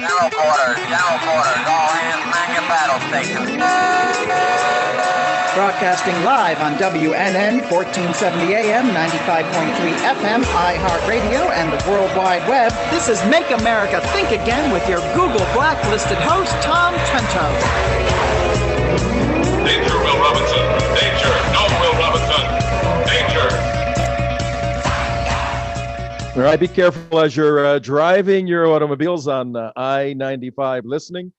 General quarters, all hands man your battle stations. Broadcasting live on WNN 1470 AM, 95.3 FM, iHeartRadio, and the World Wide Web. This is Make America Think Again with your Google Blacklisted host, Tom Trento. Danger, Will Robinson. Danger. No, Will Robinson. Danger. All right, be careful as you're driving your automobiles on I-95 listening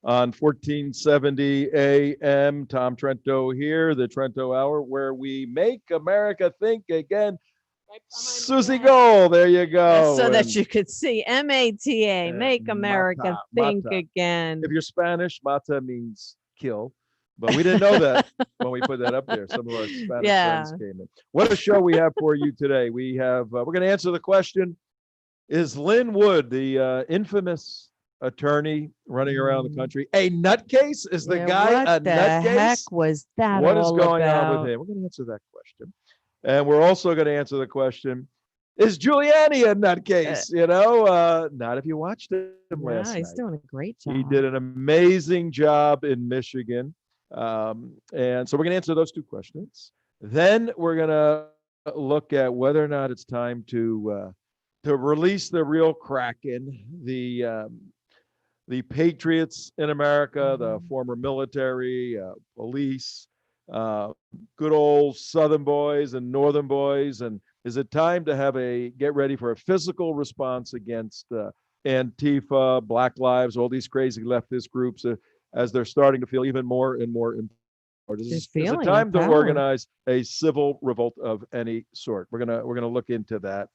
on 1470 AM. Tom Trento here, the Trento Hour, where we make America think again. Right SUZI Gold, there you go. So that you could see MATA, Make America Think Mata. Again. If you're Spanish, mata means kill. But we didn't know that when we put that up there. Some of our Spanish friends came in. What a show we have for you today. We have, we're going to answer the question, is Lin Wood, the infamous attorney running around the country, a nutcase? Is the guy a nutcase? What the heck was that What is all going about? on with him? We're going to answer that question. And we're also going to answer the question, is Giuliani a nutcase? Not if you watched him last night. He's doing a great job. He did an amazing job in Michigan. And so we're going to answer those two questions. Then we're going to look at whether or not it's time to release the real Kraken, the patriots in America, the former military, police, good old Southern boys and Northern boys. And is it time to get ready for a physical response against Antifa, Black Lives, all these crazy leftist groups, as they're starting to feel even more and more important? Is it time to organize a civil revolt of any sort? We're gonna look into that.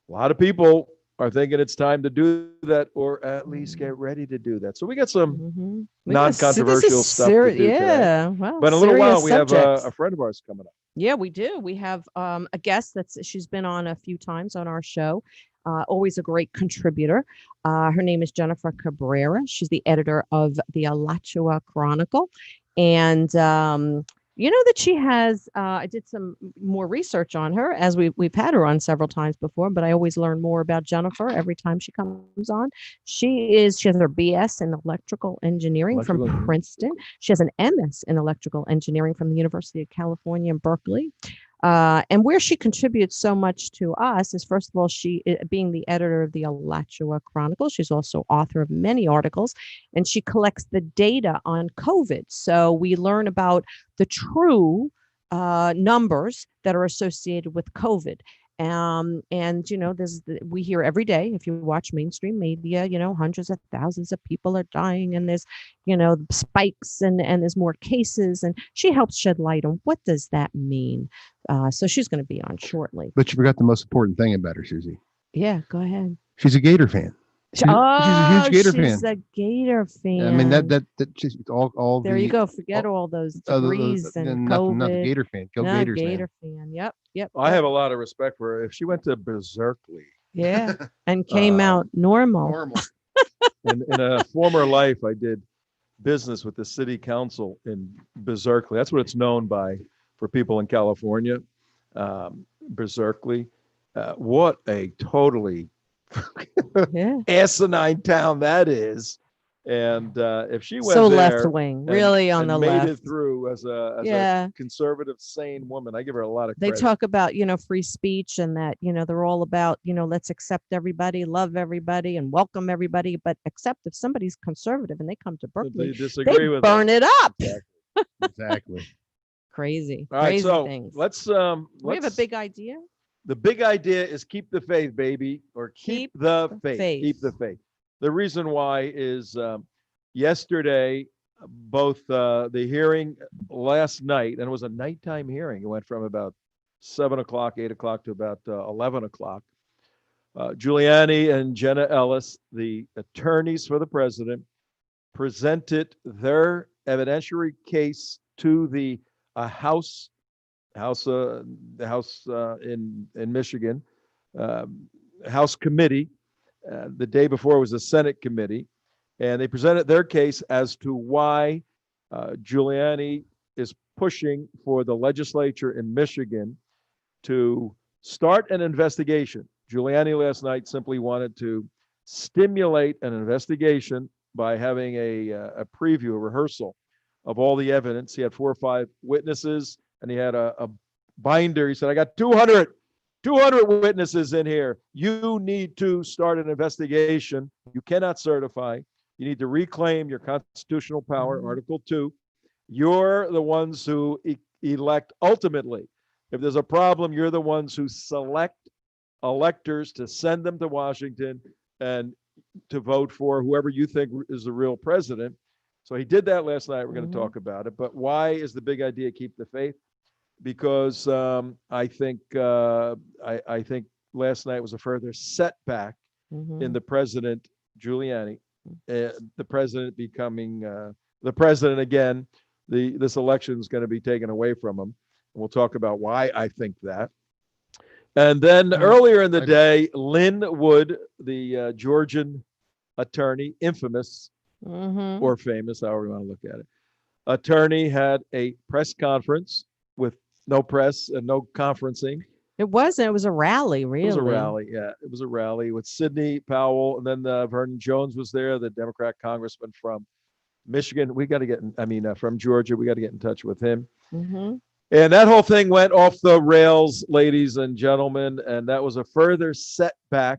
A lot of people are thinking it's time to do that, or at least get ready to do that. So we got some non-controversial stuff to do today. Well, but in a little while, we have a friend of ours coming up. Yeah, we do. We have a guest she's been on a few times on our show. Always a great contributor. Her name is Jennifer Cabrera. She's the editor of the Alachua Chronicle. And you know that she has, I did some more research on her, as we've had her on several times before, but I always learn more about Jennifer every time she comes on. She has her BS in electrical engineering from Princeton. She has an MS in electrical engineering from the University of California in Berkeley. And where she contributes so much to us is, first of all, she being the editor of the Alachua Chronicle. She's also author of many articles, and she collects the data on COVID. So we learn about the true numbers that are associated with COVID. And, we hear every day, if you watch mainstream media, hundreds of thousands of people are dying, and there's, spikes and there's more cases, and she helps shed light on what does that mean. So she's going to be on shortly. But you forgot the most important thing about her, Susie. Yeah, go ahead. She's a Gator fan. She's a huge Gator fan. She's a Gator fan. I mean, that she's all there you go. Forget all those degrees and COVID. Not the Gator fan. Go Gators, Gator fan. Yep. I have a lot of respect for her. If she went to Berkeley, and came out normal. in a former life, I did business with the city council in Berkeley. That's what it's known by for people in California. Berkeley. What a totally asinine town that is. And if she went so there left wing, really on the left, made it through as a conservative, sane woman, I give her a lot of credit. They talk about free speech, and that they're all about let's accept everybody, love everybody, and welcome everybody. But except if somebody's conservative and they come to Berkeley, they burn it up. Exactly. Crazy. All right, crazy so things. let's we have a big idea. The big idea is keep the faith, baby, or keep the faith. Keep the faith. The reason why is yesterday, both the hearing last night, and it was a nighttime hearing. It went from about 7 o'clock, 8 o'clock to about 11 o'clock. Giuliani and Jenna Ellis, the attorneys for the president, presented their evidentiary case to the House in Michigan, House committee. The day before was a Senate committee, and they presented their case as to why Giuliani is pushing for the legislature in Michigan to start an investigation. Giuliani last night simply wanted to stimulate an investigation by having a preview, a rehearsal of all the evidence. He had 4 or 5 witnesses, and he had a binder. He said, I got 200 witnesses in here. You need to start an investigation. You cannot certify. You need to reclaim your constitutional power, Article 2. You're the ones who elect ultimately. If there's a problem, you're the ones who select electors to send them to Washington and to vote for whoever you think is the real president. So he did that last night. We're going to talk about it. But why is the big idea keep the faith? Because I think last night was a further setback in the president, Giuliani, the president becoming the president again. This election is going to be taken away from him. And we'll talk about why I think that. And then earlier in the day, Lin Wood, the Georgian attorney, infamous or famous, however you want to look at it, attorney, had a press conference with no press and no conferencing. It wasn't. It was a rally, really. It was a rally, yeah. It was a rally with Sidney Powell, and then Vernon Jones was there, the Democrat congressman from Michigan. We got to get, from Georgia. We got to get in touch with him. And that whole thing went off the rails, ladies and gentlemen, and that was a further setback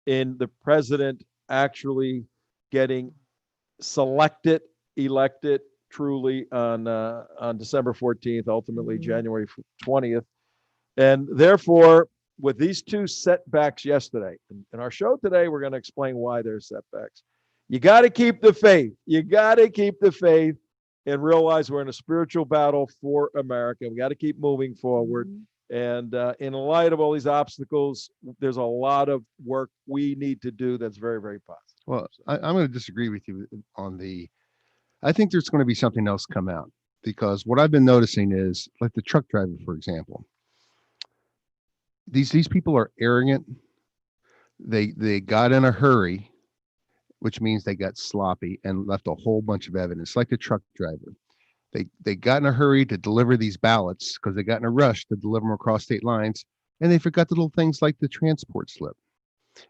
in the president actually getting elected truly on December 14th, ultimately January 20th. And therefore, with these 2 setbacks yesterday, in our show today, we're going to explain why there's setbacks. You got to keep the faith. You got to keep the faith and realize we're in a spiritual battle for America. We got to keep moving forward. And in light of all these obstacles, there's a lot of work we need to do that's very, very positive. Well, I'm going to disagree with you on I think there's going to be something else come out, because what I've been noticing is, like the truck driver, for example, these people are arrogant. They got in a hurry, which means they got sloppy and left a whole bunch of evidence, like the truck driver. They got in a hurry to deliver these ballots because they got in a rush to deliver them across state lines, and they forgot the little things like the transport slip,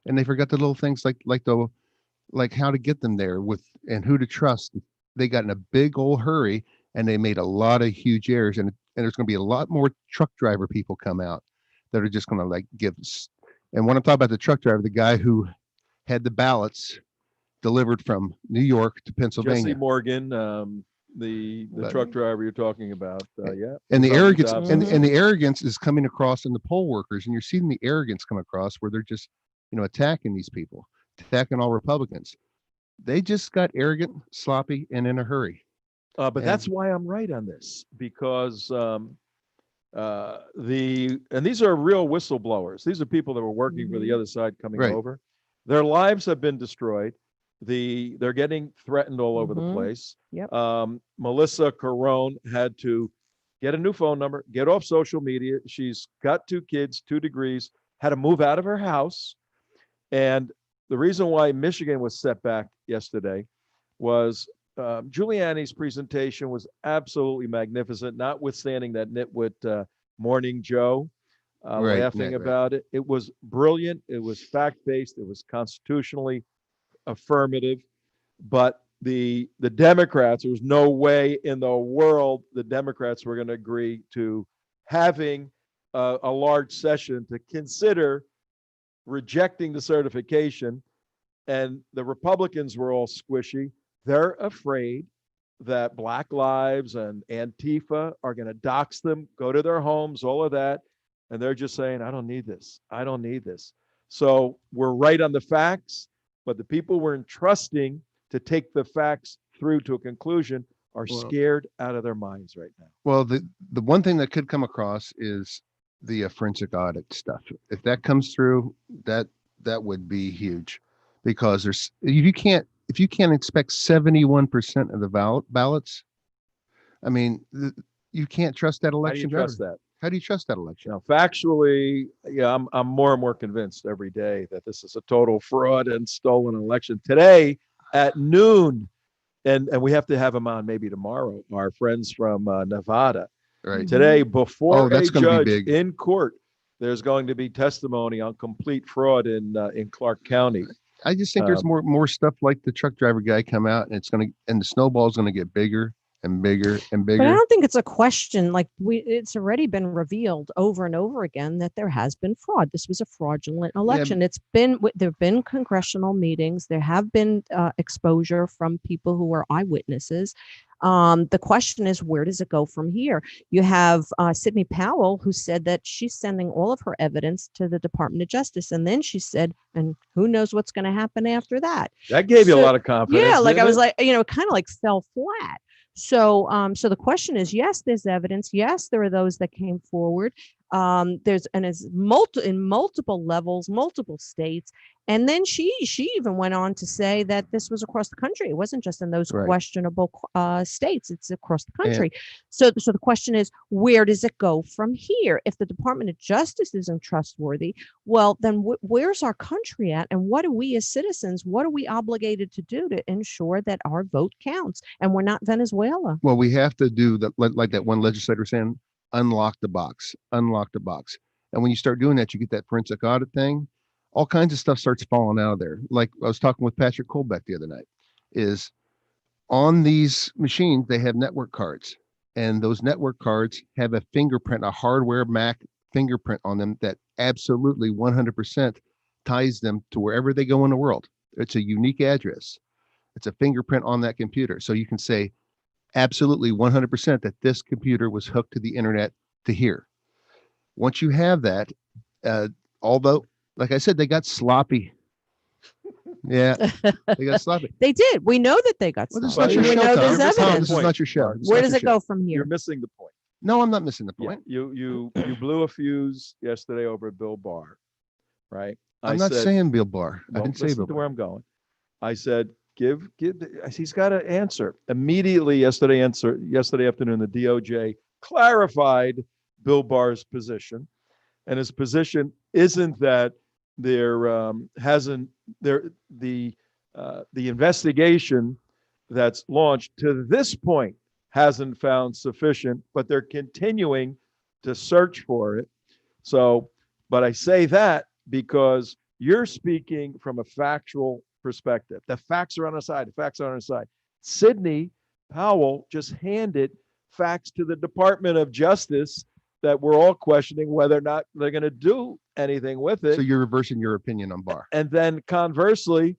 and they forgot the little things like how to get them there and who to trust. They got in a big old hurry, and they made a lot of huge errors, and there's going to be a lot more truck driver people come out that are just going to give us. And when I'm talking about the truck driver, the guy who had the ballots delivered from New York to Pennsylvania. Jesse Morgan, the truck driver you're talking about, yeah. And the arrogance and the arrogance is coming across in the poll workers, and you're seeing the arrogance come across where they're just, attacking these people, attacking all Republicans. They just got arrogant, sloppy, and in a hurry. But that's why I'm right on this, because these are real whistleblowers. These are people that were working for the other side coming over. Their lives have been destroyed. They're getting threatened all over the place. Melissa Carone had to get a new phone number, get off social media. She's got 2 kids, 2 degrees, had to move out of her house. And the reason why Michigan was set back yesterday was Giuliani's presentation was absolutely magnificent, notwithstanding that nitwit Morning Joe laughing about it. It was brilliant. It was fact-based. It was constitutionally affirmative. But the Democrats, there was no way in the world the Democrats were going to agree to having a large session to consider rejecting the certification. And the Republicans were all squishy. They're afraid that Black Lives and Antifa are going to dox them, go to their homes, all of that. And they're just saying, I don't need this. I don't need this. So we're right on the facts, but the people we're entrusting to take the facts through to a conclusion are scared out of their minds right now. Well, the one thing that could come across is the forensic audit stuff. If that comes through, that would be huge, because if you can't inspect 71% of the ballots, I mean, you can't trust that election. How do you trust that? How do you trust that election? Now, factually, yeah, I'm more and more convinced every day that this is a total fraud and stolen election. Today at noon, and we have to have them on maybe tomorrow, our friends from Nevada. Right. Today, before a judge in court, there's going to be testimony on complete fraud in Clark County. I just think there's more stuff like the truck driver guy come out, and the snowball's gonna get bigger and bigger and bigger. But I don't think it's a question. Like it's already been revealed over and over again that there has been fraud. This was a fraudulent election. There've been congressional meetings. There have been exposure from people who were eyewitnesses. The question is, where does it go from here? You have Sidney Powell, who said that she's sending all of her evidence to the Department of Justice. And then she said, and who knows what's going to happen after that? That gave you a lot of confidence. Yeah, like I was like, it kind of like fell flat. So the question is, yes, there's evidence. Yes, there are those that came forward. It's in multiple levels, multiple states. And then she even went on to say that this was across the country. It wasn't just in those questionable states. It's across the country. So the question is, where does it go from here? If the Department of Justice isn't trustworthy, well, then where's our country at? And what are we as citizens, what are we obligated to do to ensure that our vote counts? And we're not Venezuela. Well, we have to do that, like that one legislator saying, unlock the box. And when you start doing that, you get that forensic audit thing. All kinds of stuff starts falling out of there. Like I was talking with Patrick Colbeck the other night, is on these machines, they have network cards, and those network cards have a fingerprint, a hardware Mac fingerprint on them that absolutely 100% ties them to wherever they go in the world. It's a unique address. It's a fingerprint on that computer. So you can say absolutely 100% that this computer was hooked to the internet to here. Once you have that, although, like I said, they got sloppy. Yeah, they got sloppy. They did. We know that they got sloppy. This is not your show, Tom. This is not your show. Where does it go from here? You're missing the point. No, I'm not missing the point. Yeah, you blew a fuse yesterday over at Bill Barr, right? I'm not saying Bill Barr. I didn't say Bill Barr. Where I'm going. I said, he's got to answer immediately. Yesterday afternoon, the DOJ clarified Bill Barr's position, and his position isn't that the investigation that's launched to this point hasn't found sufficient, but they're continuing to search for it. So, but I say that because you're speaking from a factual perspective. The facts are on our side. Sidney Powell just handed facts to the Department of Justice that we're all questioning whether or not they're going to do anything with it. So you're reversing your opinion on Barr. And then conversely,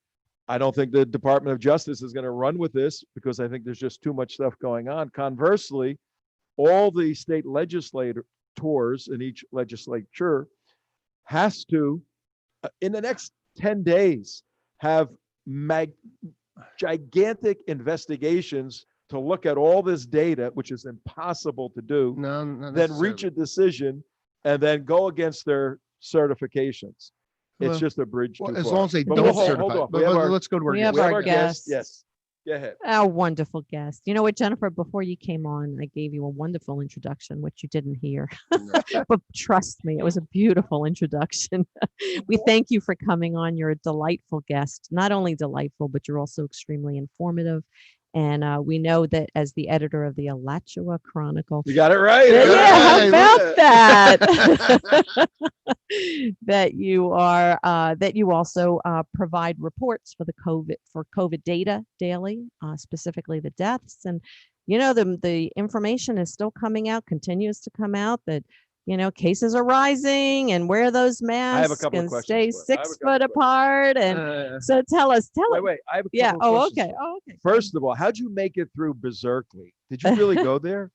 I don't think the Department of Justice is going to run with this because I think there's just too much stuff going on. Conversely, all the state legislators in each legislature has to, in the next 10 days, have gigantic investigations to look at all this data, which is impossible to do, then reach a decision and then go against their certifications. It's just a bridge too far. As long as they don't certify. Let's go to our guest. Yes. Go ahead. Our wonderful guest. You know what, Jennifer, before you came on, I gave you a wonderful introduction, which you didn't hear. But trust me, it was a beautiful introduction. We thank you for coming on. You're a delightful guest. Not only delightful, but you're also extremely informative. And we know that as the editor of the Alachua Chronicle. You got it right. Yeah, how about that? That you also provide reports for COVID data daily, specifically the deaths. And, the information is still coming out, continues to come out that, cases are rising and wear those masks and stay 6 foot apart. And so tell us. Wait, I have a couple of questions. Okay. First of all, how'd you make it through Berkeley? Did you really go there?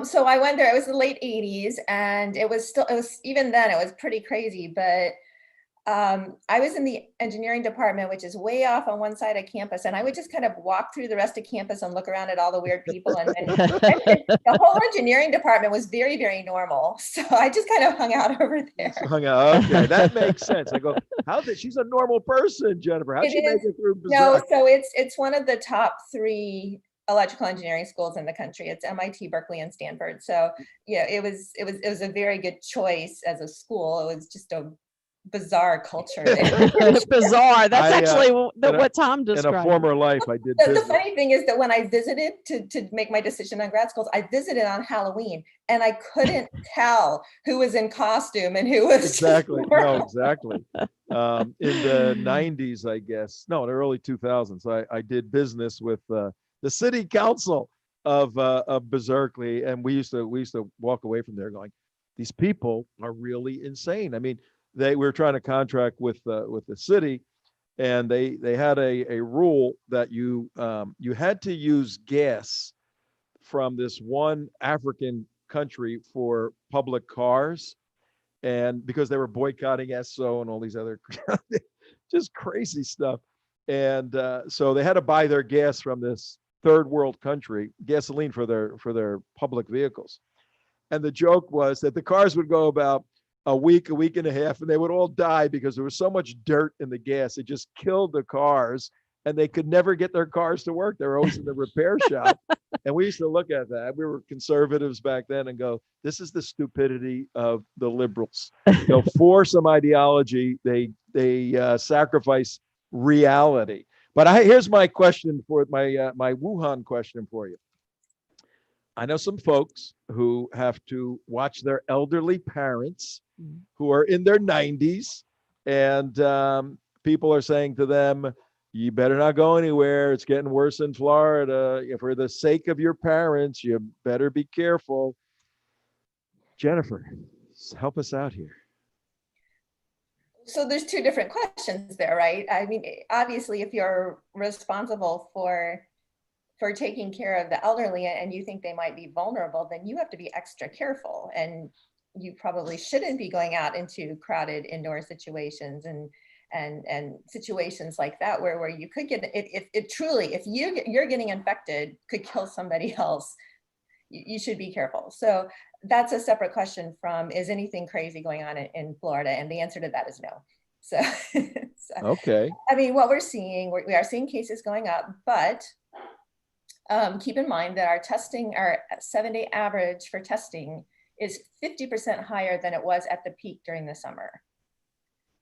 So I went there. It was the late 80s, and even then it was pretty crazy, but I was in the engineering department, which is way off on one side of campus. And I would just kind of walk through the rest of campus and look around at all the weird people. And the whole engineering department was very, very normal. So I just kind of hung out over there. Okay, that makes sense. I go, she's a normal person, Jennifer. How'd she make it through Berkeley? No, so it's one of the top 3 electrical engineering schools in the country. It's MIT, Berkeley, and Stanford. So yeah, it was a very good choice as a school. It was just a bizarre culture there. It's bizarre. That's I, actually what Tom In a described. former life, I did The business. funny thing is that when I visited to make my decision on grad schools, I visited on Halloween and I couldn't tell who was in costume and who was Exactly. No, exactly. In the 90s, I guess. No, in the early 2000s, I did business with the city council of Berkeley, and we used to walk away from there going, these people are really insane. I mean, we were trying to contract with the city, and they had a rule that you had to use gas from this one African country for public cars, and because they were boycotting SO and all these other just crazy stuff. And so they had to buy their gas from this third world country, gasoline for their public vehicles. And the joke was that the cars would go about a week and a half, and they would all die because there was so much dirt in the gas. It just killed the cars, and they could never get their cars to work. They were always in the repair shop. And we used to look at that. We were conservatives back then and go, this is the stupidity of the liberals. For some ideology, they sacrifice reality. But here's my question for my Wuhan question for you. I know some folks who have to watch their elderly parents who are in their 90s, and people are saying to them, you better not go anywhere. It's getting worse in Florida. For the sake of your parents, you better be careful. Jennifer, help us out here. So there's two different questions there, right? I mean, obviously, if you're responsible for taking care of the elderly and you think they might be vulnerable, then you have to be extra careful, and you probably shouldn't be going out into crowded indoor situations and situations like that where you could get it truly, if you're getting infected, could kill somebody else. You should be careful. So that's a separate question from, is anything crazy going on in Florida? And the answer to that is no. So, okay. I mean, what we're seeing, we are seeing cases going up, but keep in mind that our 7-day average for testing is 50% higher than it was at the peak during the summer.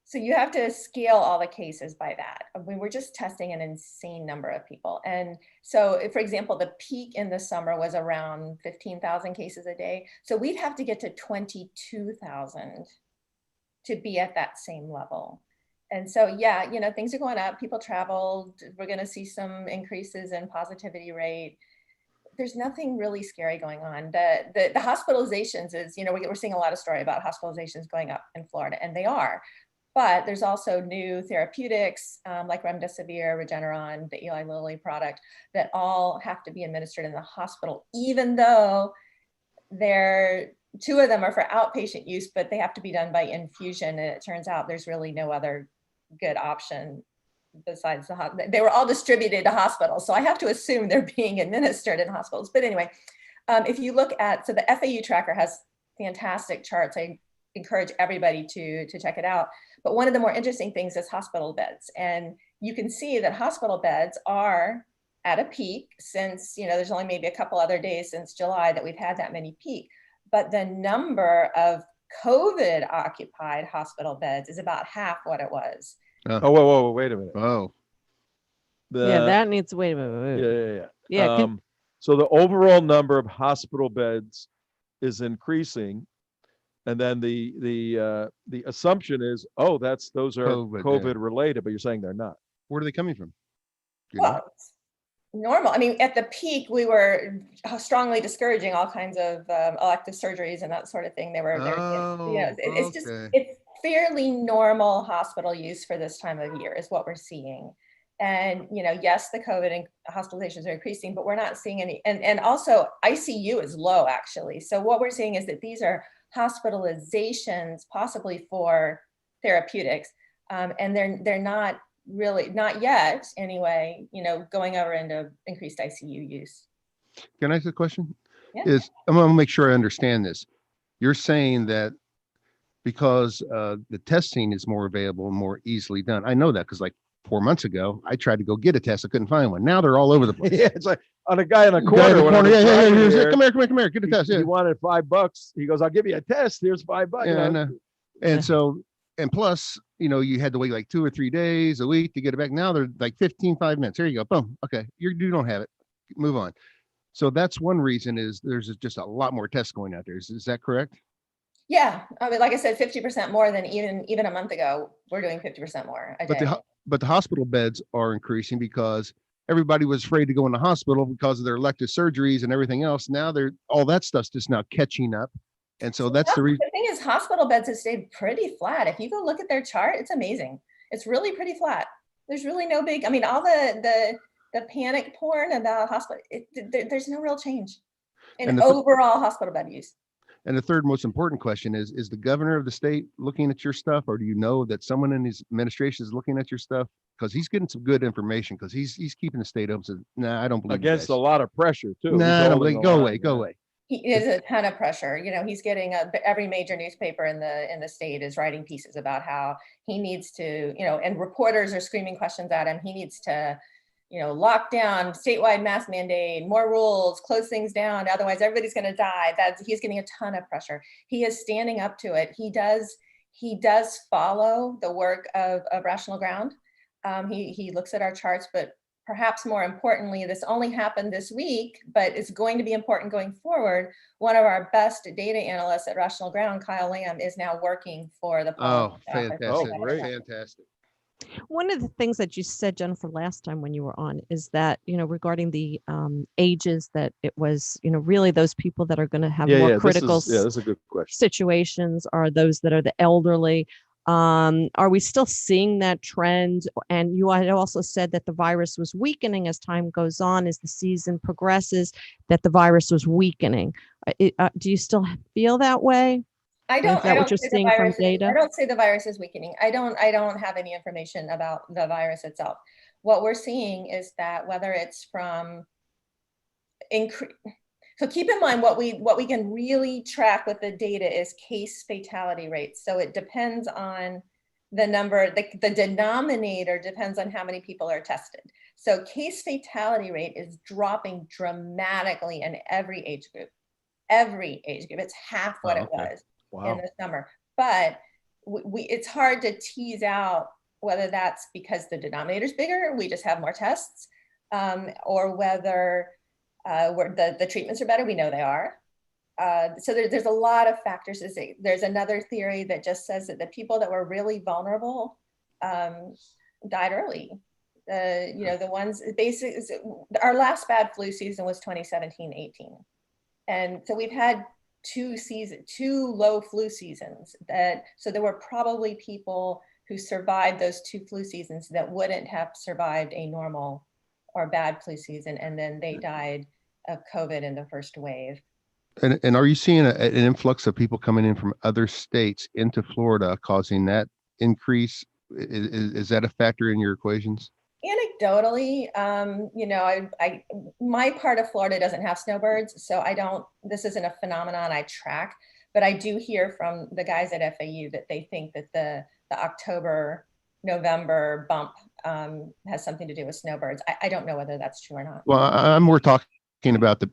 So you have to scale all the cases by that. I mean, we're just testing an insane number of people. And so, for example, the peak in the summer was around 15,000 cases a day. So we'd have to get to 22,000 to be at that same level. And so, yeah, things are going up. People traveled. We're going to see some increases in positivity rate. There's nothing really scary going on. The hospitalizations is, we're seeing a lot of story about hospitalizations going up in Florida, and they are. But there's also new therapeutics like remdesivir, Regeneron, the Eli Lilly product that all have to be administered in the hospital, even though two of them are for outpatient use, but they have to be done by infusion. And it turns out there's really no other good option besides they were all distributed to hospitals. So I have to assume they're being administered in hospitals. But anyway, if you look at, so the FAU tracker has fantastic charts. I encourage everybody to check it out. But one of the more interesting things is hospital beds. And you can see that hospital beds are at a peak since, there's only maybe a couple other days since July that we've had that many peak. But the number of COVID occupied hospital beds is about half what it was. Oh, whoa, wait a minute. Oh. That needs to wait a minute. Yeah. So the overall number of hospital beds is increasing. And then the assumption is, those are COVID related, but you're saying they're not. Where are they coming from? It's normal. I mean, at the peak, we were strongly discouraging all kinds of elective surgeries and that sort of thing. It's fairly normal hospital use for this time of year is what we're seeing. And, yes, the COVID and hospitalizations are increasing, but we're not seeing any, and also ICU is low actually. So what we're seeing is that these are hospitalizations possibly for therapeutics. And they're not really, not yet anyway, going over into increased ICU use. Can I ask a question? Yeah. I'm going to make sure I understand this. You're saying that because the testing is more available and more easily done. I know that because 4 months ago, I tried to go get a test. I couldn't find one. Now they're all over the place. Yeah, it's like on a guy in the corner. Yeah. Come here. Get a test. He wanted $5. He goes, I'll give you a test. Here's $5. Yeah, I know. And so And plus, you had to wait like 2 or 3 days, a week to get it back. Now they're like 5 minutes. Here you go. Boom. Okay. You don't have it. Move on. So that's one reason is there's just a lot more tests going out there. Is that correct? Yeah. I mean, like I said, 50% more than even a month ago. We're doing 50% more a day. But the hospital beds are increasing because everybody was afraid to go in the hospital because of their elective surgeries and everything else. Now all that stuff's just now catching up. And so that's the reason. The thing is, hospital beds have stayed pretty flat. If you go look at their chart, it's amazing. It's really pretty flat. There's really no big, I mean, all the panic porn about hospital, there's no real change in overall hospital bed use. And the third most important question is the governor of the state looking at your stuff, or do you know that someone in his administration is looking at your stuff? Because he's getting some good information because he's keeping the state open. So, nah, I don't believe against a lot of pressure too. Nah, I don't believe. Go away. He is a ton of pressure. He's getting every major newspaper in the state is writing pieces about how he needs to, and reporters are screaming questions at him. He needs to, lock down statewide mask mandate, more rules, close things down. Otherwise, everybody's going to die. He's getting a ton of pressure. He is standing up to it. He does follow the work of Rational Ground. He looks at our charts, but perhaps more importantly, this only happened this week, but it's going to be important going forward. One of our best data analysts at Rational Ground, Kyle Lamb, is now working for the fantastic. Oh, great. Fantastic. One of the things that you said, Jennifer, last time when you were on is that, regarding the ages, that it was, really those people that are going to have more critical that's a good question. situations are those that are the elderly. Are we still seeing that trend? And you had also said that the virus was weakening as time goes on, as the season progresses, that the virus was weakening. Do you still feel that way? I don't. Is that what you're seeing from data? I don't say the virus is weakening. I don't have any information about the virus itself. What we're seeing is that whether it's from so keep in mind what we can really track with the data is case fatality rates. So it depends on the number, the denominator depends on how many people are tested. So case fatality rate is dropping dramatically in every age group. It's half what it was in the summer. But it's hard to tease out whether that's because the denominator is bigger, we just have more tests, or whether the treatments are better. We know they are. So there's a lot of factors to say. There's another theory that just says that the people that were really vulnerable died early. The ones basically, our last bad flu season was 2017-18. And so we've had two low flu seasons so there were probably people who survived those two flu seasons that wouldn't have survived a normal or bad flu season. And then they died of COVID in the first wave. And are you seeing an influx of people coming in from other states into Florida causing that increase? Is that a factor in your equations? Anecdotally, my part of Florida doesn't have snowbirds, so this isn't a phenomenon I track, but I do hear from the guys at FAU that they think that the October, November bump has something to do with snowbirds. I don't know whether that's true or not. Well, I'm more talking about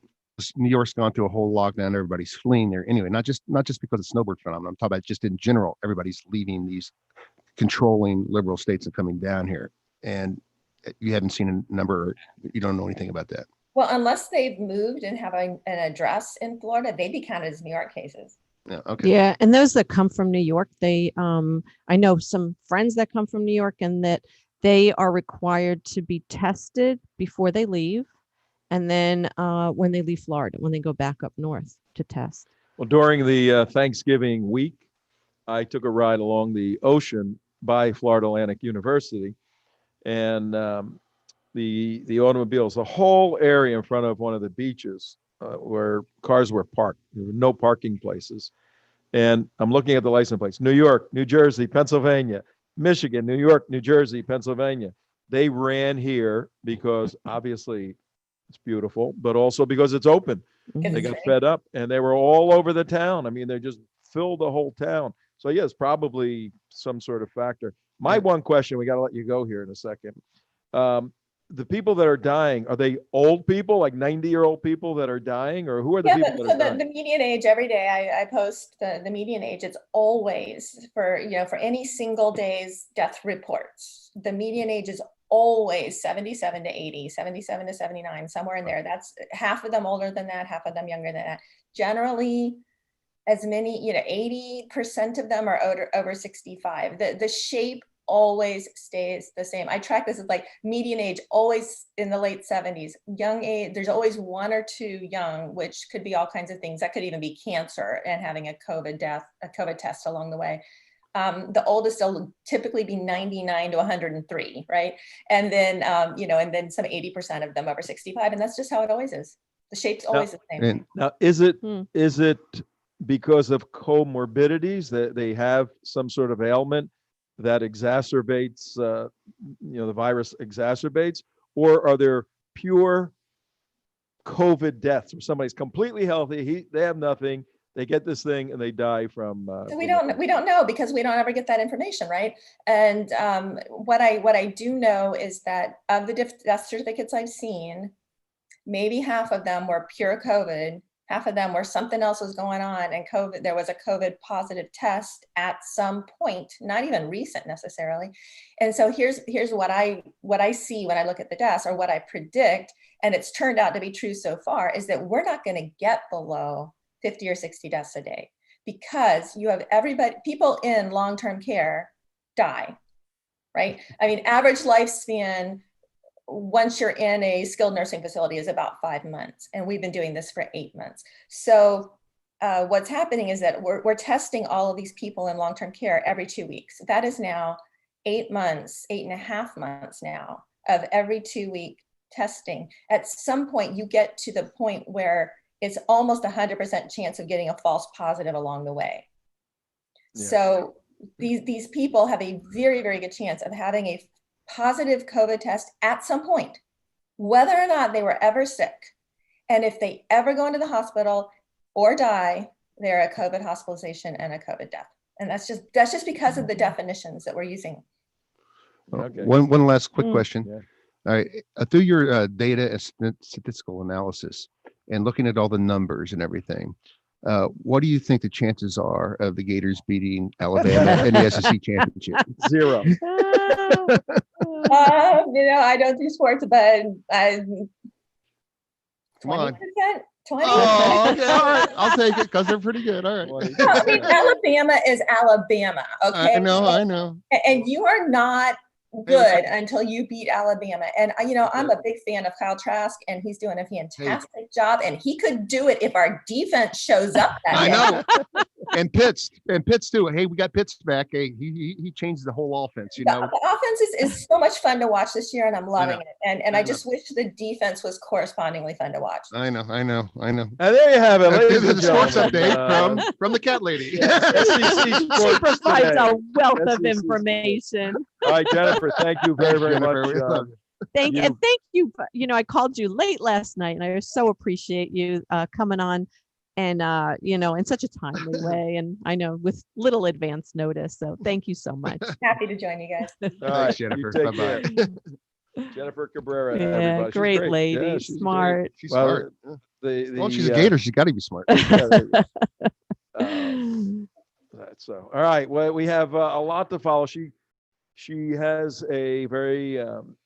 New York's gone through a whole lockdown. Everybody's fleeing there anyway, not just because of snowbird phenomenon. I'm talking about just in general, everybody's leaving these controlling liberal states and coming down here. And you haven't seen a number, you don't know anything about that. Well, unless they've moved and have an address in Florida, they'd be counted as New York cases. Yeah. Okay. Yeah. And those that come from New York, I know some friends that come from New York and that they are required to be tested before they leave. And then when they leave Florida, when they go back up north to test. Well, during the Thanksgiving week, I took a ride along the ocean by Florida Atlantic University. And the automobiles, the whole area in front of one of the beaches where cars were parked, there were no parking places. And I'm looking at the license plates: New York, New Jersey, Pennsylvania, Michigan, New York, New Jersey, Pennsylvania. They ran here because obviously it's beautiful, but also because it's open. They got fed up and they were all over the town. I mean, they just filled the whole town. So yes, probably some sort of factor. My one question, we got to let you go here in a second. the people that are dying, are they old people, like 90-year-old people that are dying, or who are the Yeah, people that so are dying? the median age every day, I post the median age. It's always for, for any single day's death reports. The median age is always 77 to 80, 77 to 79, somewhere in there. That's half of them older than that, half of them younger than that. Generally, as many, 80% of them are over 65. The shape always stays the same. I track this as like median age, always in the late 70s. Young age, there's always one or two young, which could be all kinds of things. That could even be cancer and having a COVID test along the way. The oldest will typically be 99 to 103, right? And then, and then some 80% of them over 65. And that's just how it always is. The shape's always the same. Now, is it because of comorbidities that they have some sort of ailment that exacerbates, the virus exacerbates, or are there pure COVID deaths where somebody's completely healthy, they have nothing, they get this thing and they die from? So we don't know because we don't ever get that information, right? And what I do know is that of the death certificates I've seen, maybe half of them were pure COVID. Half of them where something else was going on, and there was a COVID positive test at some point, not even recent necessarily. And so here's what I see when I look at the deaths, or what I predict, and it's turned out to be true so far, is that we're not going to get below 50 or 60 deaths a day, because you have people in long-term care die, right? I mean, average lifespan once you're in a skilled nursing facility is about 5 months, and we've been doing this for 8 months. So what's happening is that we're testing all of these people in long-term care every 2 weeks. That is now 8 months, 8.5 months now of every 2-week testing. At some point, you get to the point where it's almost 100% chance of getting a false positive along the way. Yeah. So these people have a very, very good chance of having a positive COVID test at some point, whether or not they were ever sick. And if they ever go into the hospital or die, they're a COVID hospitalization and a COVID death. And that's just because of the definitions that we're using. Okay. One last quick question. Yeah. All right. Through your data and statistical analysis and looking at all the numbers and everything, what do you think the chances are of the Gators beating Alabama in the SEC championship? 0. I don't do sports, but 20%. Come on. 20. Oh, okay, all right. I'll take it because they're pretty good. All right. No, I mean, Alabama is Alabama. Okay. I know. And you are not good until you beat Alabama. And I'm a big fan of Kyle Trask, and he's doing a fantastic job. And he could do it if our defense shows up that day. I know. And Pitts too. Hey, we got Pitts back. Hey, he changed the whole offense. The offense is so much fun to watch this year, and I'm loving it. And I just wish the defense was correspondingly fun to watch. I know. And there you have it, ladies and sports update from the cat lady. She provides a wealth of information. All right, Jennifer, thank you very, very much. Thank you. I called you late last night, and I so appreciate you coming on, and in such a timely way, and I know with little advance notice. So thank you so much. Happy to join you guys. All right, Jennifer. Bye-bye. Jennifer Cabrera. Yeah, great lady, yeah, smart. She's smart. She's a Gator. She's got to be smart. So, all right. Well, we have a lot to follow. She has a very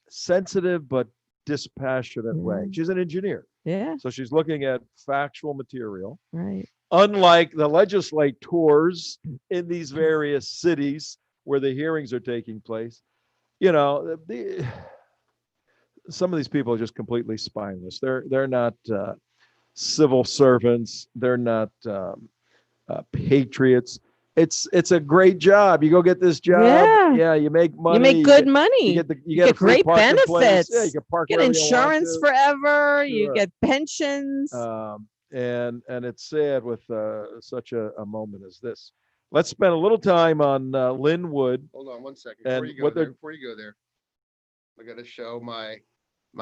sensitive but dispassionate way. She's an engineer. Yeah. So she's looking at factual material. Right. Unlike the legislators in these various cities where the hearings are taking place, some of these people are just completely spineless. They're not civil servants. They're not patriots. It's a great job. You go get this job. Yeah, you make money. You make good money. You get great benefits. Yeah, you can park. You get insurance forever. Sure. You get pensions. And it's sad with such a moment as this. Let's spend a little time on Lin Wood. Hold on one second. Before you go there, I got to show my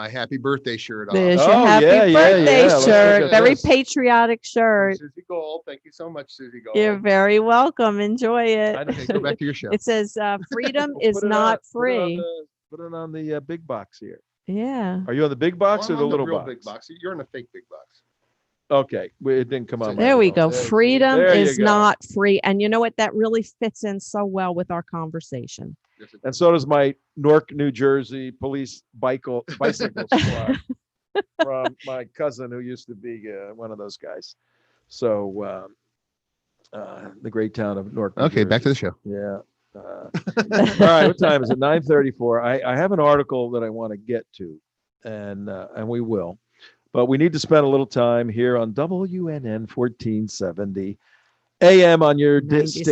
happy birthday shirt on. There's your happy birthday shirt. Very patriotic shirt. Susie Gold. Thank you so much, Susie Gold. You're very welcome. Enjoy it. Okay, go back to your show. It says freedom is not free. Put it on the big box here. Yeah. Are you on the big box Well, or the I'm little real box? big box. You're in a fake big box. Okay, it didn't come on. There we go. There- Freedom there you is go. not free. And you know what? That really fits in so well with our conversation. And so does my Newark, New Jersey police bicycle squad from my cousin who used to be one of those guys. So the great town of Newark. New Okay, back to the Jersey. show. Yeah. All right. What time is it? 9:34. I have an article that I want to get to, and we will, but we need to spend a little time here on WNN 1470 AM on your station,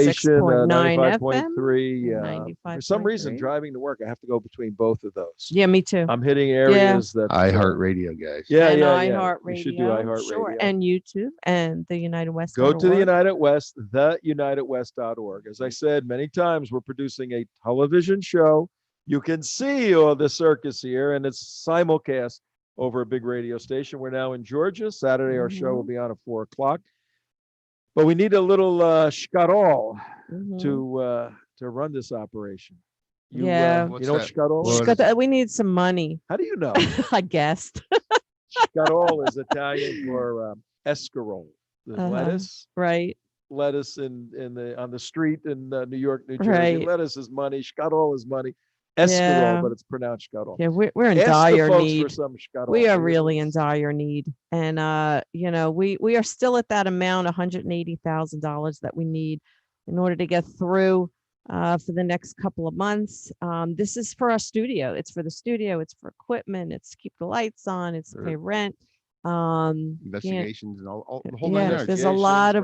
96.9 95.3. For some reason, 95.3. driving to work, I have to go between both of those. Yeah, me too. I'm hitting areas that iHeartRadio, guys. Yeah, and yeah. iHeartRadio. We should do iHeartRadio. Sure. And YouTube and the United West. Go to the United West, theunitedwest.org. As I said many times, we're producing a television show. You can see all the circus here, and it's simulcast over a big radio station. We're now in Georgia. Saturday, our show will be on at 4 o'clock. But we need a little shkarol to run this operation. You know what shkarol is? We need some money. How do you know? I guessed. Shkarol is Italian for escarole, the lettuce. Right. Lettuce on the street in New York, New Jersey. Right. Lettuce is money. Shkarol is money. Escarole, but it's pronounced shkarol. Yeah, we're in Ask dire the folks need. for some shkarol. We are really in dire need, and we are still at that amount, $180,000 that we need in order to get through for the next couple of months. This is for our studio. It's for the studio. It's for equipment. It's to keep the lights on. It's to pay rent. Investigations and all the whole nine yards. There's a lot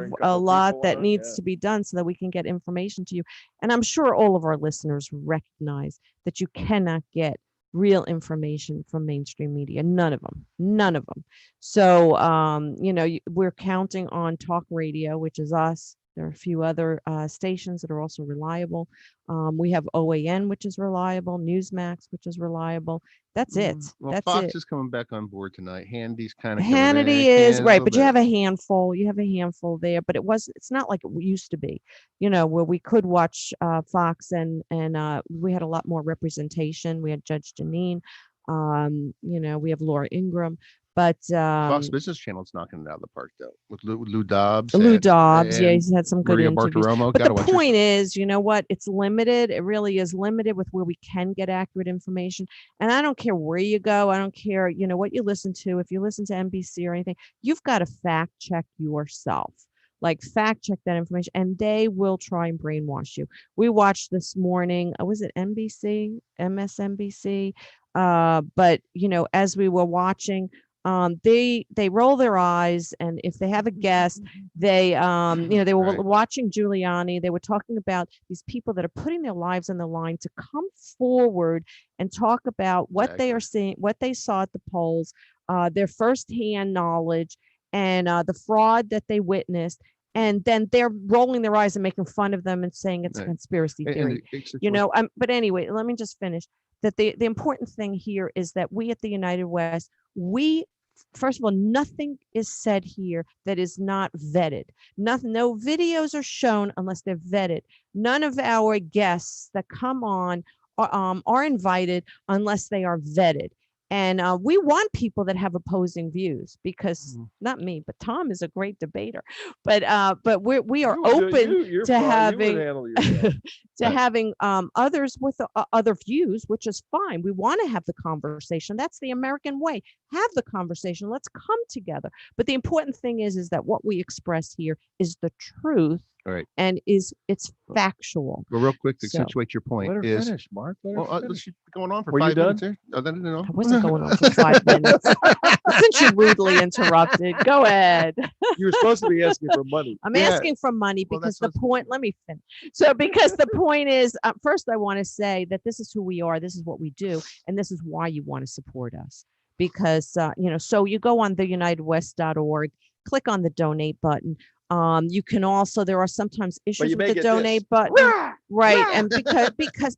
that needs to be done so that we can get information to you. And I'm sure all of our listeners recognize that you cannot get real information from mainstream media. None of them. So, we're counting on talk radio, which is us. There are a few other stations that are also reliable. We have OAN, which is reliable, Newsmax, which is reliable. That's it. Well, That's Fox it. is coming back on board tonight. Handy's kind of Hannity is right, but you have a handful. You have a handful there, but it's not like it used to be, where we could watch Fox and we had a lot more representation. We had Judge Janine, we have Laura Ingram. But Fox Business Channel's knocking it out of the park, though, with Lou Dobbs. He's had some good Maria interviews. Bartiromo. But the point is, you know what? It's limited. It really is limited with where we can get accurate information. And I don't care where you go. I don't care, what you listen to. If you listen to NBC or anything, you've got to fact check yourself. Like fact check that information, and they will try and brainwash you. We watched this morning. Was it NBC, MSNBC? But as we were watching. They roll their eyes, and if they have a guest, they they were watching Giuliani. They were talking about these people that are putting their lives on the line to come forward and talk about what they are seeing, what they saw at the polls, their firsthand knowledge, and the fraud that they witnessed. And then they're rolling their eyes and making fun of them and saying it's a conspiracy theory. But anyway, let me just finish. That the important thing here is that we at the United West, first of all, nothing is said here that is not vetted. No videos are shown unless they're vetted. None of our guests that come on are invited unless they are vetted. And we want people that have opposing views, because not me, but Tom is a great debater. But we are open to having others with other views, which is fine. We want to have the conversation. That's the American way. Have the conversation. Let's come together. But the important thing is that what we express here is the truth. Right. And it's factual. Well, real quick to accentuate your point, let her is finish, Mark. She's going on for Were 5 you done? minutes here. Oh, no. I wasn't going on for 5 minutes. Since you rudely interrupted, go ahead. You were supposed to be asking for money. I'm asking for money because the point, let me finish. So because the point is, first I want to say that this is who we are. This is what we do. And this is why you want to support us. Because, so you go on theunitedwest.org, click on the donate button. You can also, there are sometimes issues with the donate button. Right. And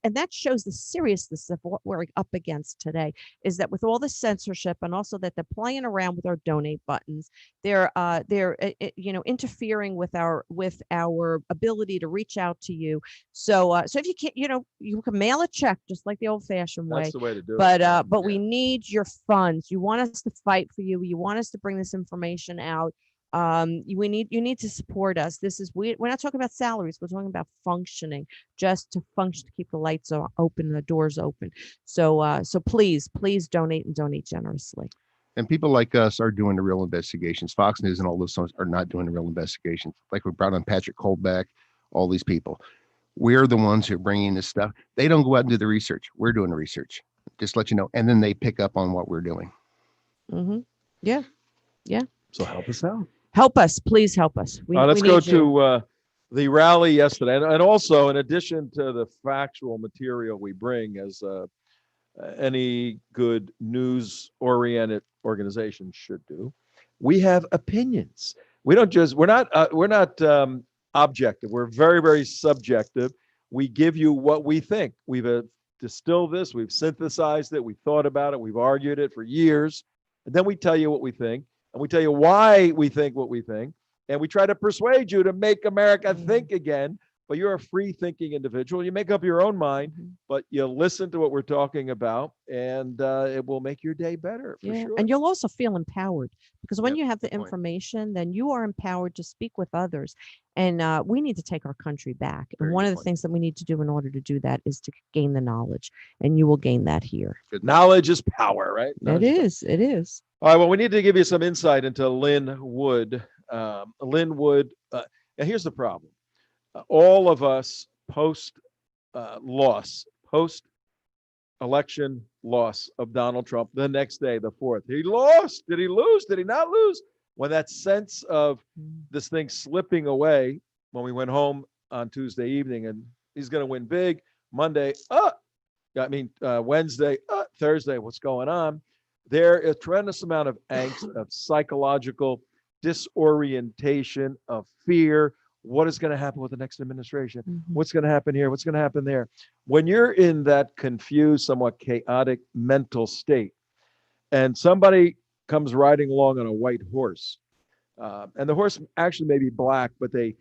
and that shows the seriousness of what we're up against today, is that with all the censorship, and also that they're playing around with our donate buttons, they're interfering with our ability to reach out to you. So if you can't, you can mail a check just like the old fashioned way. That's the way to do But it. but we need your funds. You want us to fight for you. You want us to bring this information out. You need to support us. We're not talking about salaries. We're talking about functioning, just to function, to keep the lights open and the doors open. So please donate, and donate generously. And people like us are doing the real investigations. Fox News and all those are not doing the real investigations. Like we brought on Patrick Colbeck, all these people. We're the ones who are bringing this stuff. They don't go out and do the research. We're doing the research. Just let you know. And then they pick up on what we're doing. Mm-hmm. Yeah. So help us out. Help us, please help us. Let's go to the rally yesterday, and also, in addition to the factual material we bring, as any good news-oriented organization should do, we have opinions. We're not objective. We're very, very subjective. We give you what we think. We've distilled this. We've synthesized it. We've thought about it. We've argued it for years, and then we tell you what we think. And we tell you why we think what we think. And we try to persuade you to make America think again. But you're a free thinking individual. You make up your own mind, but you listen to what we're talking about, and it will make your day better. For sure. And you'll also feel empowered, because when Yep, you have the good point. information, then you are empowered to speak with others. And we need to take our country back. And Very one good of the point. things that we need to do in order to do that is to gain the knowledge. And you will gain that here. Knowledge is power, right? It is. All right, well, we need to give you some insight into Lin Wood. Lin Wood, now here's the problem. All of us post-election loss of Donald Trump, the next day, the 4th. He lost. Did he lose? Did he not lose? When that sense of this thing slipping away, when we went home on Tuesday evening, and he's going to win big. Monday, Wednesday, Thursday, what's going on? There is a tremendous amount of angst, of psychological disorientation, of fear. What is going to happen with the next administration? What's going to happen here? What's going to happen there? When you're in that confused, somewhat chaotic mental state, and somebody comes riding along on a white horse, and the horse actually may be black, but they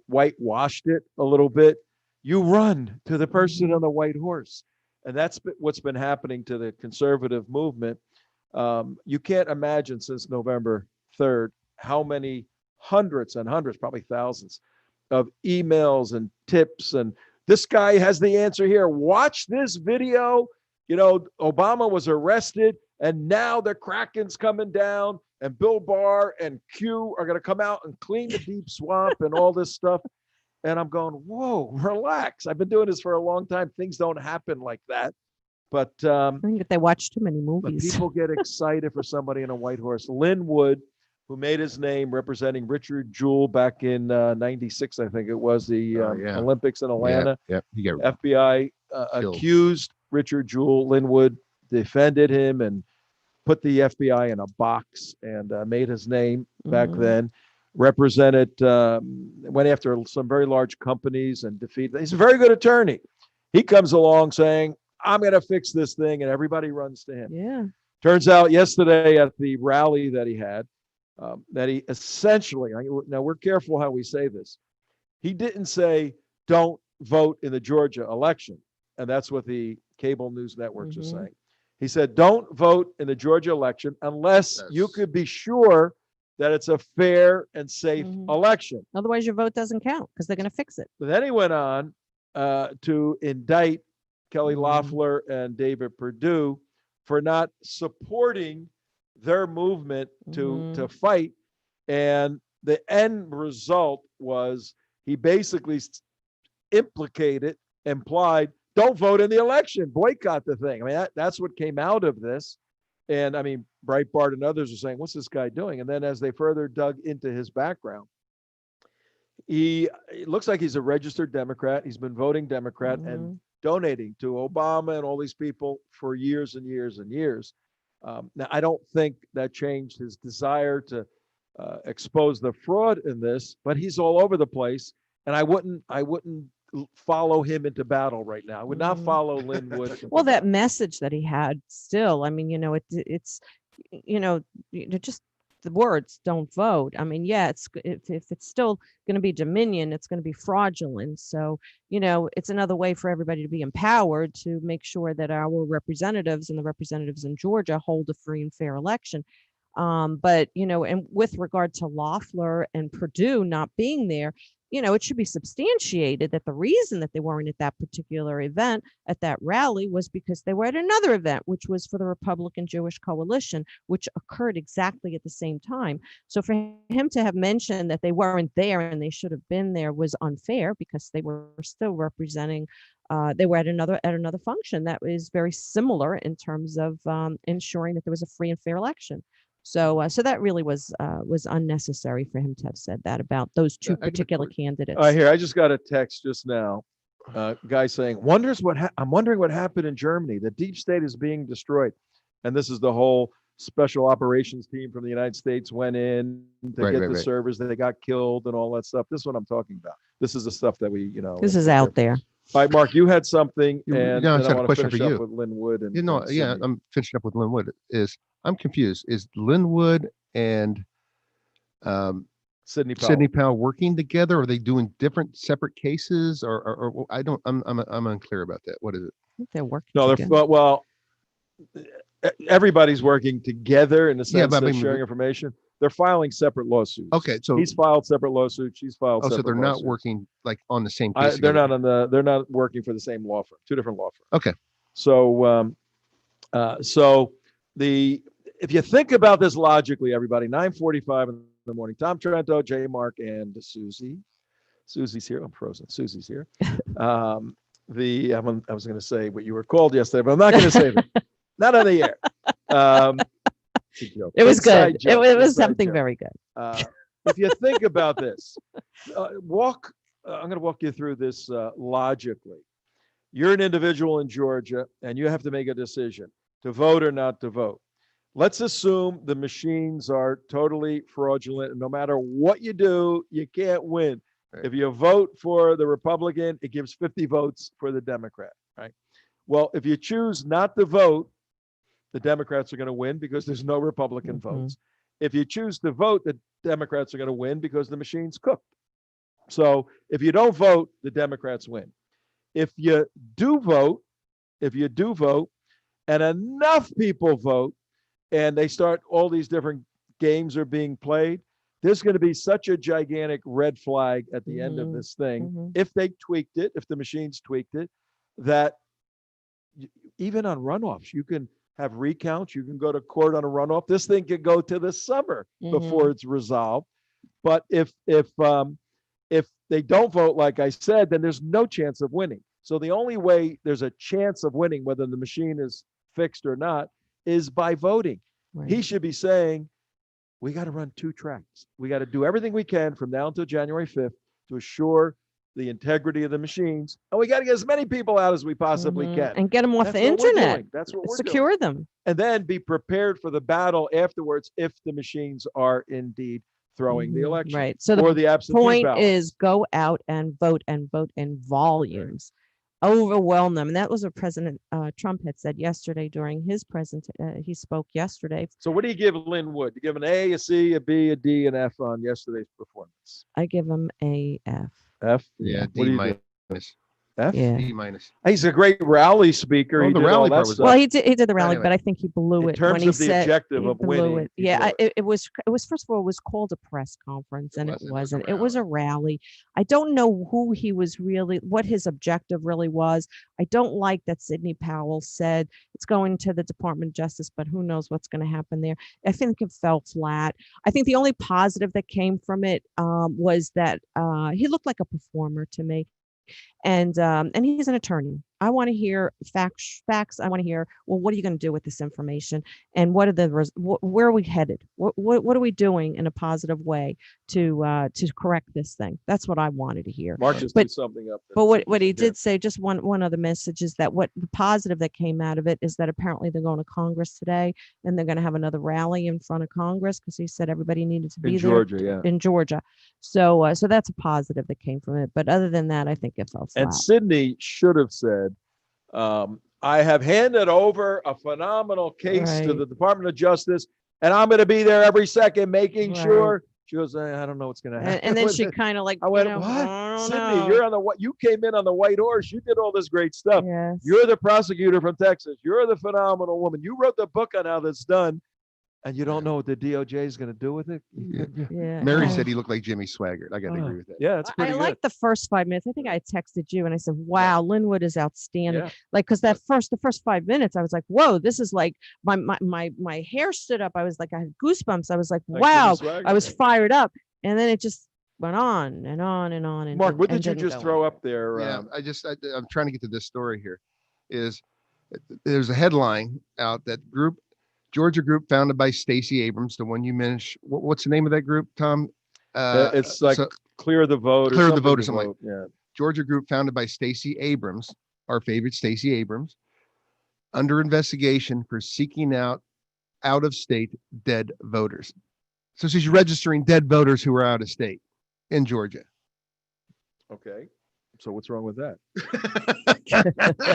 whitewashed it a little bit, you run to the person on the white horse. And that's what's been happening to the conservative movement. You can't imagine since November 3rd how many hundreds and hundreds, probably thousands, of emails and tips. And this guy has the answer here. Watch this video. Obama was arrested, and now the Kraken's coming down, and Bill Barr and Q are going to come out and clean the deep swamp and all this stuff. And I'm going, whoa, relax. I've been doing this for a long time. Things don't happen like that. But I think that they watch too many but movies. people get excited for somebody in a white horse. Lin Wood, who made his name representing Richard Jewell back in 96, I think it was, the Olympics in Atlanta. He got FBI killed. accused Richard Jewell. Lin Wood defended him and put the FBI in a box and made his name back then. Represented, went after some very large companies and defeated. He's a very good attorney. He comes along saying, I'm going to fix this thing, and everybody runs to him. Yeah. Turns out yesterday at the rally that he had, that he essentially, now we're careful how we say this. He didn't say, don't vote in the Georgia election. And that's what the cable news networks are saying. He said, don't vote in the Georgia election unless you could be sure that it's a fair and safe election. Otherwise, your vote doesn't count because they're going to fix it. But then he went on to indict Kelly Loeffler and David Perdue for not supporting their movement to fight. And the end result was he basically implied, don't vote in the election, boycott the thing. I mean, that's what came out of this. And I mean, Breitbart and others are saying, what's this guy doing? And then as they further dug into his background, it looks like he's a registered Democrat. He's been voting Democrat and donating to Obama and all these people for years and years and years. Now, I don't think that changed his desire to expose the fraud in this, but he's all over the place. And I wouldn't follow him into battle right now. I would not follow Lin Wood. into Well, that battle. message that he had still, I mean, it's, just the words, don't vote. I mean, yeah, if it's still going to be Dominion, it's going to be fraudulent. So, it's another way for everybody to be empowered to make sure that our representatives and the representatives in Georgia hold a free and fair election. But, and with regard to Loeffler and Perdue not being there, it should be substantiated that the reason that they weren't at that particular event, at that rally, was because they were at another event, which was for the Republican Jewish Coalition, which occurred exactly at the same time. So for him to have mentioned that they weren't there and they should have been there was unfair, because they were still representing, they were at another function that was very similar in terms of ensuring that there was a free and fair election. So that really was unnecessary for him to have said that about those two particular candidates. Here, I just got a text just now. Guy saying, I'm wondering what happened in Germany. The deep state is being destroyed. And this is the whole special operations team from the United States went in to get the servers. They got killed and all that stuff. This is what I'm talking about. This is the stuff that we, this is out there. All right, Mark, you had something, and I I just had a want to question finish for up you. with Lin Wood. And yeah, I'm finishing up with Lin Wood. I'm confused. Is Lin Wood and Sidney Powell working together? Are they doing different separate cases, or I don't? I'm unclear about that. What is it? I think they're working. No, well, everybody's working together in the sense of sharing information. They're filing separate lawsuits. Okay, so he's filed separate lawsuits. She's filed. So they're not working like on the same case. They're not working for the same law firm. Two different law firms. Okay. So, if you think about this logically, everybody, 9:45 in the morning. Tom Trento, J. Mark, and SUZI. SUZI's here. I'm frozen. SUZI's here. I was going to say what you were called yesterday, but I'm not going to say that. Not on the air. It was good. It was something very good. If you think about this, I'm going to walk you through this logically. You're an individual in Georgia, and you have to make a decision to vote or not to vote. Let's assume the machines are totally fraudulent, and no matter what you do, you can't win. Right. If you vote for the Republican, it gives 50 votes for the Democrat, right? Well, if you choose not to vote, the Democrats are going to win because there's no Republican votes. If you choose to vote, the Democrats are going to win because the machine's cooked. So if you don't vote, the Democrats win. If you do vote, and enough people vote, and they start, all these different games are being played, there's going to be such a gigantic red flag at the end of this thing. If they tweaked it, if the machines tweaked it, that even on runoffs, you can have recounts, you can go to court on a runoff. This thing could go to the summer before it's resolved. But if they don't vote, like I said, then there's no chance of winning. So the only way there's a chance of winning, whether the machine is fixed or not, is by voting. Right. He should be saying, we got to run two tracks. We got to do everything we can from now until January 5th to assure the integrity of the machines. And we got to get as many people out as we possibly can. And get them off the internet. That's what we're secure doing. Them. And then be prepared for the battle afterwards if the machines are indeed throwing the election. Right. So the point is go out and vote in volumes. Overwhelm them. And that was what President Trump had said yesterday during his he spoke yesterday. So what do you give Lin Wood? You give an A, a C, a B, a D, an F on yesterday's performance? I give him a F. F? Yeah, D minus. F? Yeah. D minus. He's a great rally speaker. Oh, the rally part was well, he did the rally, but I think he blew it in terms when he of the said objective of winning. It. Yeah, it was first of all, it was called a press conference, and it wasn't. It was a rally. I don't know who he was really, what his objective really was. I don't like that Sidney Powell said it's going to the Department of Justice, but who knows what's going to happen there. I think it fell flat. I think the only positive that came from it was that he looked like a performer to me. And he's an attorney. I want to hear facts. I want to hear, well, what are you going to do with this information? And what are where are we headed? What are we doing in a positive way to correct this thing? That's what I wanted to hear. Mark just did something up there. But what he did say, just one other message, is that what the positive that came out of it is that apparently they're going to Congress today, and they're going to have another rally in front of Congress, because he said everybody needed to be in there Georgia, yeah. in Georgia. So that's a positive that came from it. But other than that, I think it fell slap. And Sydney should have said, I have handed over a phenomenal case to Right. the Department of Justice, and I'm going to be there every second making Right. sure. She goes, I don't know what's going to happen. And then with she it." kind of like, I went, I what? don't Sydney, know. you're on the what? You came in on the white horse. You did all this great stuff. Yes. You're the prosecutor from Texas. You're the phenomenal woman. You wrote the book on how that's done, and you don't know what the DOJ is going to do with it. Yeah. Mary Oh. said he looked like Jimmy Swaggart. I got to agree with that. Yeah, it's I pretty good. like the first 5 minutes. I think I texted you and I said, wow, Lin Wood is outstanding. Yeah. Like, because the first 5 minutes, I was like, whoa, this is like my hair stood up. I was like, I had goosebumps. I was like, Like wow, Jimmy Swaggart. I was fired up. And then it just went on and on and on. And Mark, what and did you didn't just go throw anywhere. up there? Yeah, I'm trying to get to this story here. Is there's a headline out that Georgia group founded by Stacey Abrams, the one you mentioned. What's the name of that group, Tom? It's like Clear the Vote. Clear the Vote or to something vote. Yeah. Georgia group founded by Stacey Abrams, our favorite Stacey Abrams, under investigation for seeking out of state dead voters. So she's registering dead voters who are out of state in Georgia. Okay. So what's wrong with that?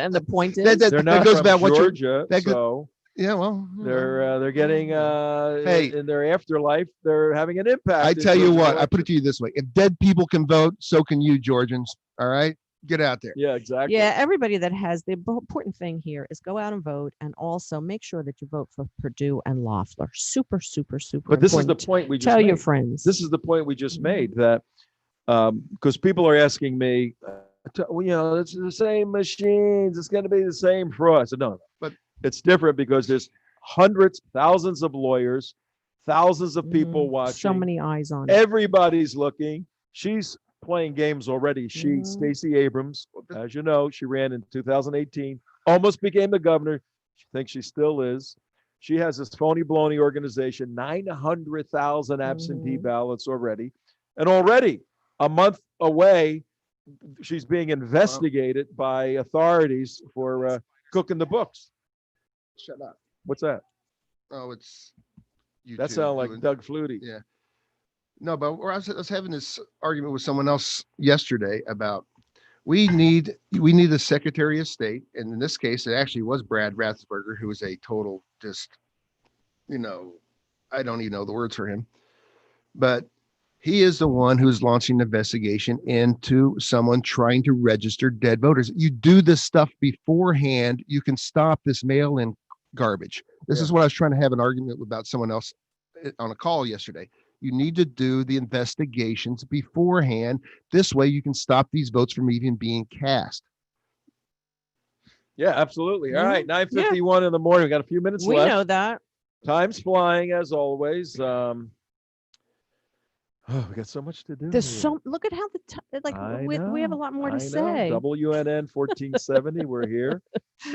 And the point is, They're not goes from about what you're- Georgia, that goes- so Yeah, well, they're getting Hey. in their afterlife, they're having an impact. I in tell you Georgia what, I put elections. it to you this way. If dead people can vote, so can you, Georgians. All right, get out there. Yeah, exactly. yeah, everybody that has the important thing here is go out and vote, and also make sure that you vote for Purdue and Loeffler. Super, super, super. But this is the important. point we just Tell your made. friends. This is the point we just made, that because people are asking me, it's the same machines. It's going to be the same for us. No, But it's different because there's hundreds, thousands of lawyers, thousands of people watching. So many eyes on it. Everybody's looking. She's playing games already. Mhm. Stacey Abrams, as you know, she ran in 2018, almost became the governor. She thinks she still is. She has this phony baloney organization, 900,000 absentee ballots already. And already a month away, she's being investigated by authorities for cooking the books. Shut up. What's that? Oh, it's you. That sounds like Doug Flutie. Yeah. No, but I was having this argument with someone else yesterday about we need a Secretary of State, and in this case, it actually was Brad Rathsberger, who was a total just, I don't even know the words for him, but he is the one who's launching an investigation into someone trying to register dead voters. You do this stuff beforehand, you can stop this mail-in garbage. This is what I was trying to have an argument about someone else on a call yesterday. You need to do the investigations beforehand. This way you can stop these votes from even being cast. Yeah, absolutely. All Mhm. right, 9:51 in the morning. We got a few minutes We left. know that. Time's flying as always. We got so much to do. There's here. so look at how I we have a know, lot more I to know. say. WNN 1470. We're here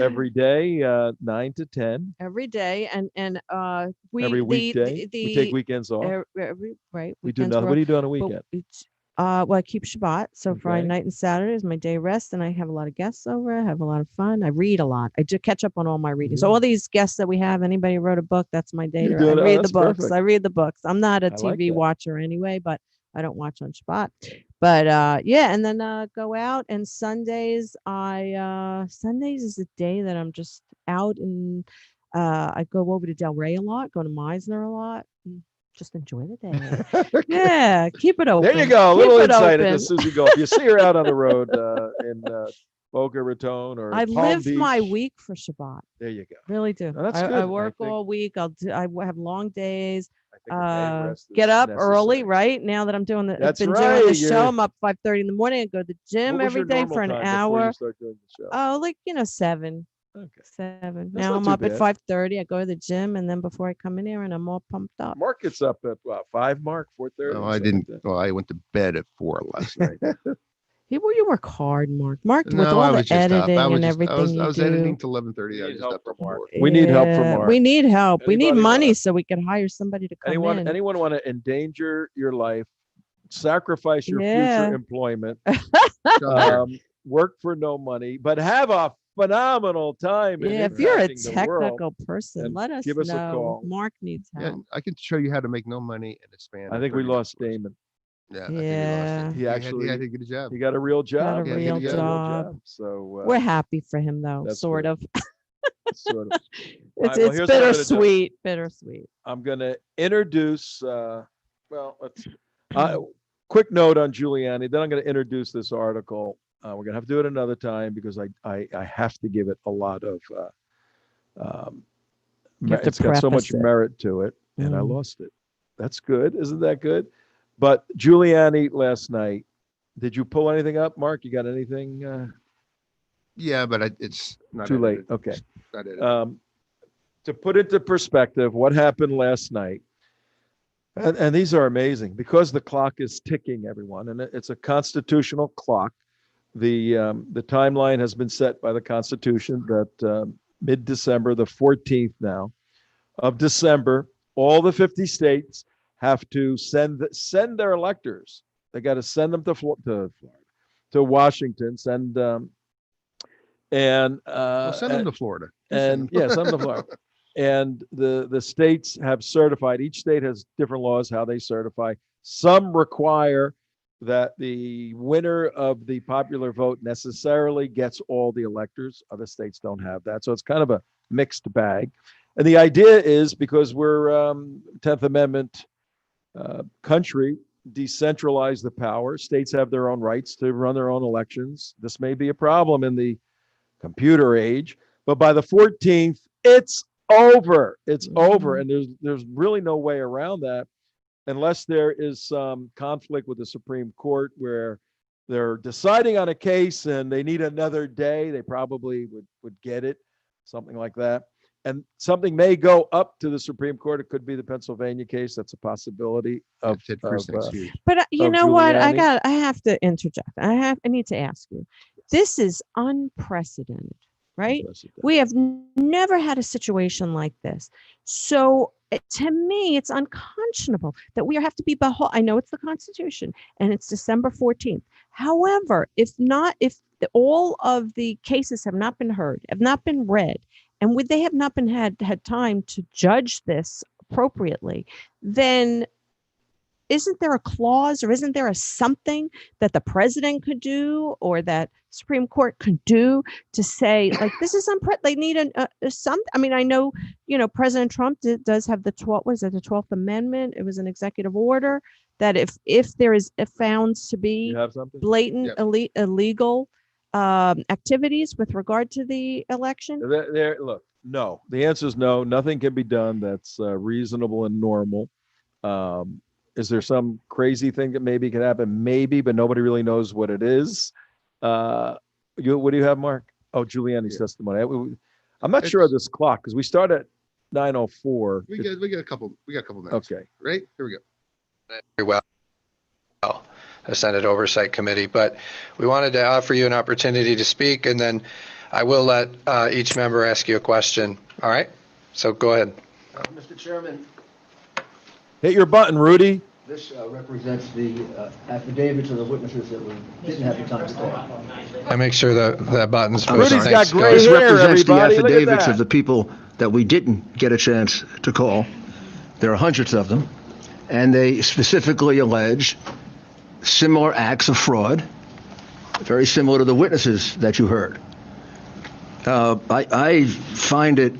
every day, 9 to 10. Every day, and we Every weekday. We take weekends off. right. We do weekends nothing. were- What do you do on a but weekend? well, I keep Shabbat, so Friday Okay. night and Saturday is my day rest, and I have a lot of guests over. I have a lot of fun. I read a lot. I do catch up on all my readings. Yeah. All these guests that we have, anybody wrote a book, that's my day. You're I doing- oh, read the that's books. perfect. I read the books. I'm not a I like TV that. watcher anyway, but I don't watch on Shabbat. But yeah, and then go out, and Sundays Sundays is the day that I'm just out, and I go over to Del Rey a lot, go to Meisner a lot. Just enjoy the day. Yeah, keep it open. There you go. A Keep little it insight open. into Susie Golf. You see her out on the road in Boca Raton or I Palm live my Beach. week for Shabbat. There you go. Really do. Oh, that's I good. I work think- all week. I have long days. I think a day of rest is Get up early, necessary. right? Now that I'm doing That's been right, doing the show, you're- I'm up 5:30 in the morning. I go to the gym What was every your day normal for an time before hour. you start doing the show? Oh, like 7. Okay. 7. That's Now not I'm too up at bad. 5:30. I go to the gym, and then before I come in here, and I'm all pumped up. Mark gets up at 5, Mark, 4:30. No, I didn't. Well, I went to bed at 4 last night. You work hard, Mark. Mark, with No, all I the was just up. editing I was and just- everything I was you do. editing till 11:30. I We was need just help up from at Mark. 4. We need help from Yeah, Mark. We need help. We need Anybody money wanna- so we can hire somebody to come in. Anyone want to endanger your life, sacrifice your Yeah. future employment, Come here. work for no money, but have a phenomenal time. in Yeah, if you're a impacting the world. technical person, and let us give us a know. call. Mark needs Yeah, help. I can show you how to make no money and expand. I in think we 30 lost hours. Damon. Yeah. I think Yeah. he He lost it. actually he had to get a job. he got a real job. a Yeah, real he got a job. So We're happy for him though, that's sort good. of. sort of. It's right, well, it's here's what I'm gonna do. bittersweet, bittersweet. I'm going to introduce. Well, let's. Quick note on Giuliani. Then I'm going to introduce this article. We're going to have to do it another time because I have to give it a lot of. You have to It's got so much preface it. merit to it, and I Mm. lost it. That's good, isn't that good? But Giuliani last night. Did you pull anything up, Mark? You got anything? Yeah, but it's not Too late. edited. Okay. It's not edited. To put into perspective, what happened last night, and these are amazing because the clock is ticking, everyone, and it's a constitutional clock. The timeline has been set by the Constitution that mid-December, the 14th now of December, all the 50 states have to send their electors. They got to send them to Florida, to Washington, send Well, send them to Florida. and yeah, send them to Florida. And the states have certified. Each state has different laws how they certify. Some require that the winner of the popular vote necessarily gets all the electors. Other states don't have that, so it's kind of a mixed bag. And the idea is because we're 10th Amendment country, decentralize the power. States have their own rights to run their own elections. This may be a problem in the computer age, but by the 14th, it's over. It's over, and there's really no way around that unless there is some conflict with the Supreme Court where they're deciding on a case and they need another day. They probably would get it, something like that. And something may go up to the Supreme Court. It could be the Pennsylvania case. That's a possibility of. Ted Cruz next year. But you of know what? Giuliani. I have to interject. I need to ask you. This is unprecedented, right? We have never had a situation like this. So to me, it's unconscionable that we have to be I know it's the Constitution and it's December 14th. However, if all of the cases have not been heard, have not been read, and they have not been had time to judge this appropriately, then isn't there a clause or isn't there a something that the president could do or that Supreme Court could do to say, like, this is they need some. I mean, I know, President Trump does have the 12th Amendment. It was an executive order that if there is found to be blatant illegal activities with regard to the election. Look, no, the answer is no. Nothing can be done that's reasonable and normal. Is there some crazy thing that maybe can happen? Maybe, but nobody really knows what it is. What do you have, Mark? Oh, Giuliani's testimony. I'm not sure of this clock because we start at 9:04. We got a couple minutes. Okay. Right? Here we go. Very well, the Senate Oversight Committee, but we wanted to offer you an opportunity to speak, and then I will let each member ask you a question. All right? So go ahead. Mr. Chairman, Hit your button, Rudy. this represents the affidavits of the witnesses that we didn't have the time to call. I make sure that button's pushed. Rudy's got Thanks, gray guys. This hair, represents the everybody. Look at affidavits that. of the people that we didn't get a chance to call. There are hundreds of them, and they specifically allege similar acts of fraud, very similar to the witnesses that you heard. I find it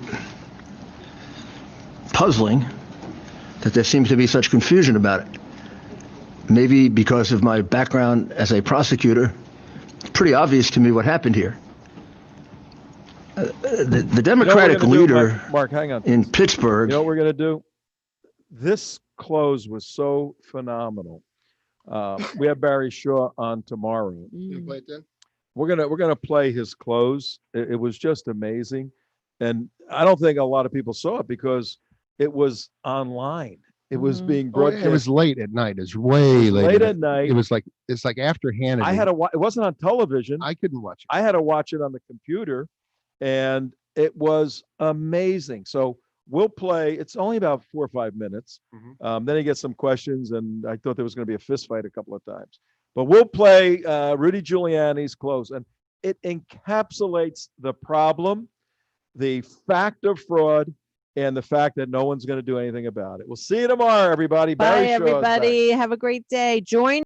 puzzling that there seems to be such confusion about it. Maybe because of my background as a prosecutor, it's pretty obvious to me what happened here. The Democratic leader Mark, hang on. in Pittsburgh. You know what we're going to do? This close was so phenomenal. We have Barry Shaw on tomorrow. You play it then? We're gonna play his close. It was just amazing, and I don't think a lot of people saw it because it was online. It was being broadcast. It was late at night. It was way late. Late at night. It was like after Hannity. I had to watch. It wasn't on television. I couldn't watch it. I had to watch it on the computer, and it was amazing. So we'll play. It's only about 4 or 5 minutes. Then he gets some questions, and I thought there was going to be a fist fight a couple of times. But we'll play Rudy Giuliani's close, and it encapsulates the problem, the fact of fraud, and the fact that no one's going to do anything about it. We'll see you tomorrow, everybody. Bye, Barry Shaw is back. everybody. Have a great day. Join